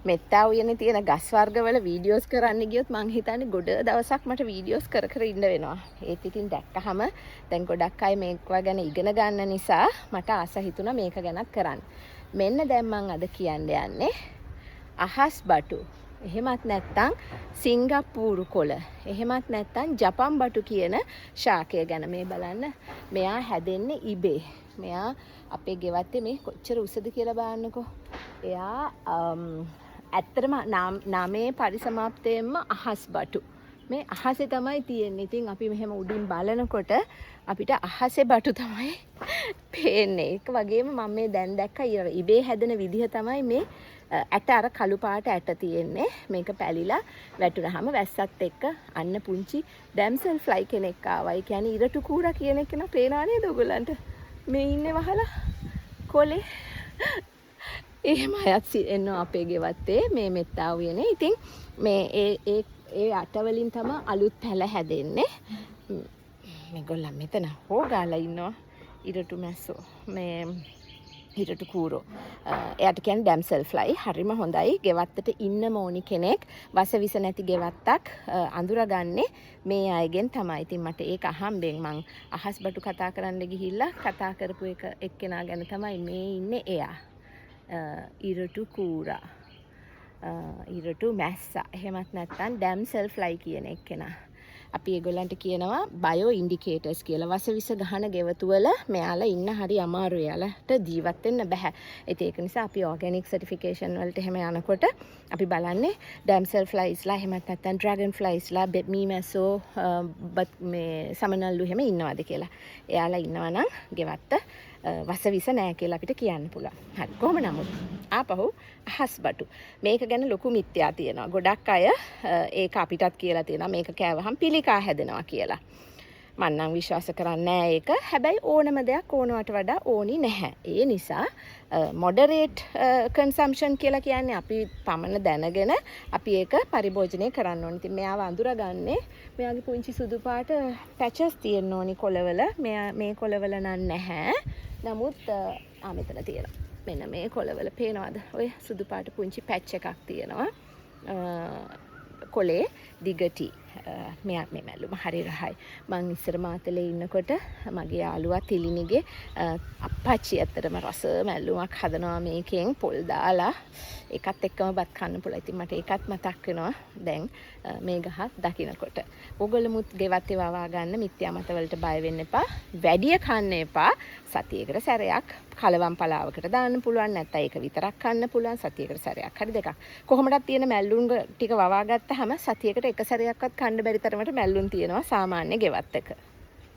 මෙත්තා උයනේ තියෙන ගස් වර්ගවල වීඩියෝස් කරන්න ගියොත් මං හිතන්නේ ගොඩ දවසක් මට වීඩියෝස් කර කර ඉන්න වෙනවා. ඒත් ඉතින් දැක්කහම දැන් ගොඩක් අය මේවා ගැන ඉගෙන ගන්න නිසා මට ආස හිතුණා මේක ගැනත් කරන්න. මෙන්න දැන් මං අද කියන්න යන්නේ අහස් බටු. එහෙමත් නැත්නම් සිංගප්පූරු කොළ. එහෙමත් නැත්නම් ජපන් බටු කියන ශාකය ගැන මේ බලන්න. මෙයා හැදෙන්නේ ඉබේ. මෙයා අපේ ගෙවත්තේ මේ කොච්චර උසද කියලා බලන්නකෝ. එයා ඇත්තටම නාමයේ පරිසමාප්තයෙන්ම අහස් බටු. මේ අහසේ තමයි තියෙන්නේ. ඉතින් අපි මෙහෙම උඩින් බලනකොට අපිට අහසේ බටු තමයි පේන්නේ. ඒක වගේම මම මේ දැන් දැක්ක ඉබේ හැදෙන විදිහ තමයි මේ ඇට අර කළු පාට ඇට තියෙන්නේ. මේක පැලිලා වැටුනහම වැස්සත් එක්ක අන්න පුංචි ඩැම්සල් ෆ්ලයි කෙනෙක් ආවා. ඒ කියන්නේ ඉරටු කූරා කියන එක න පේනවා නේද ඔයගොල්ලන්ට? මේ ඉන්නේ වහලා කොලේ. එහෙම අයත් එන්නවා අපේ ගෙවත්තේ මේ මෙත්තා උයනේ. ඉතින් මේ ඒ අටවලින් තමයි අලුත් පැල හැදෙන්නේ. මේගොල්ලන් මෙතන හොගාලා ඉන්නවා. ඉරටු මැස්සෝ මේ ඉරටු කූරෝ. එයාට කියන්නේ ඩැම්සල් ෆ්ලයි. හරිම හොඳයි. ගෙවත්තට ඉන්න ඕනි කෙනෙක් වසවිස නැති ගෙවත්තක් අඳුරගන්නේ මේ අයගෙන් තමයි. ඉතින් මට ඒක අහම්බෙන් මං අහස් බටු කතා කරන්න ගිහිල්ලා කතා කරපු එක එක්කෙනා ගැන තමයි මේ ඉන්නේ එයා. ඉරටු කූරා. ඉරටු මැස්සා. එහෙමත් නැත්නම් ඩැම්සල් ෆ්ලයි කියන එක්කෙනා. අපි ඒගොල්ලන්ට කියනවා බයෝ ඉන්ඩිකේටර්ස් කියලා. වසවිස ගහන ගෙවතු වල මෙයාලා ඉන්න හරි අමාරුයි. යාලට ජීවත් වෙන්න බෑ. ඒක නිසා අපි ඕගැනික් සර්ටිෆිකේෂන් වලට එහෙම යනකොට අපි බලන්නේ ඩැම්සල් ෆ්ලයිස්ලා එහෙමත් නැත්නම් ඩ්‍රැගන් ෆ්ලයිස්ලා මීමැස්සෝ මේ සමනල්ලු එහෙම ඉන්නවද කියලා. එයාලා ඉන්නවා නම් ගෙවත්ත වසවිස නෑ කියලා අපිට කියන්න පුළුවන්. හරි. කොහොම නමුත් ආපහු අහස් බටු. මේක ගැන ලොකු මිත්‍යා තියෙනවා. ගොඩක් අය ඒක අපිටත් කියලා තියෙනවා. මේක කෑවහම පිළිකා හැදෙනවා කියලා. මම නම් විශ්වාස කරන්නේ නෑ ඒක. හැබැයි ඕනම දෙයක් ඕනවට වඩා ඕනි නැහැ. ඒ නිසා මොඩරේට් කන්සම්ප්ෂන් කියලා කියන්නේ අපි පමණ දැනගෙන අපි ඒක පරිභෝජනය කරන්න ඕනේ. ඉතින් මෙයාව අඳුරගන්නේ මෙයාගේ පුංචි සුදු පාට පැචස් තියෙන්න ඕනි කොළවල. මේ කොළවල නැහැ. නමුත් මෙතන තියෙනවා. මෙන්න මේ කොළවල පේනවද? ඔය සුදු පාට පුංචි පැච් එකක් තියෙනවා. කොලේ දිගටි. මේ මැල්ලුම හරි රහයි. මං ඉස්සර මාතලේ ඉන්නකොට මගේ යාළුවා තිලිනිගේ අප්පච්චි ඇත්තටම රස මැල්ලුමක් හදනවා මේකෙන් පොල් දාලා. ඒකත් එක්කම බත් කන්න පුළුවන්. ඉතින් මට ඒකත් මතක් වෙනවා දැන් මේ ගහත් දකින්නකොට. ඕගොල්ලොමුත් ගෙවත්තේ වවා ගන්න මිත්‍යා මත වලට බය වෙන්න එපා. වැඩි කන්න එපා. සතියකට සැරයක් කලවම් පලාවකට දාන්න පුළුවන්. නැත්නම් ඒක විතරක් කන්න පුළුවන්. සතියකට සැරයක් හරි දෙකක්. කොහොමදත් තියෙන මැල්ලුම් ටික වවා ගත්තාම සතියකට එක සැරයක්වත් කන්න බැරි තරමට මැල්ලුම් තියෙනවා සාමාන්‍ය ගෙවත්තක.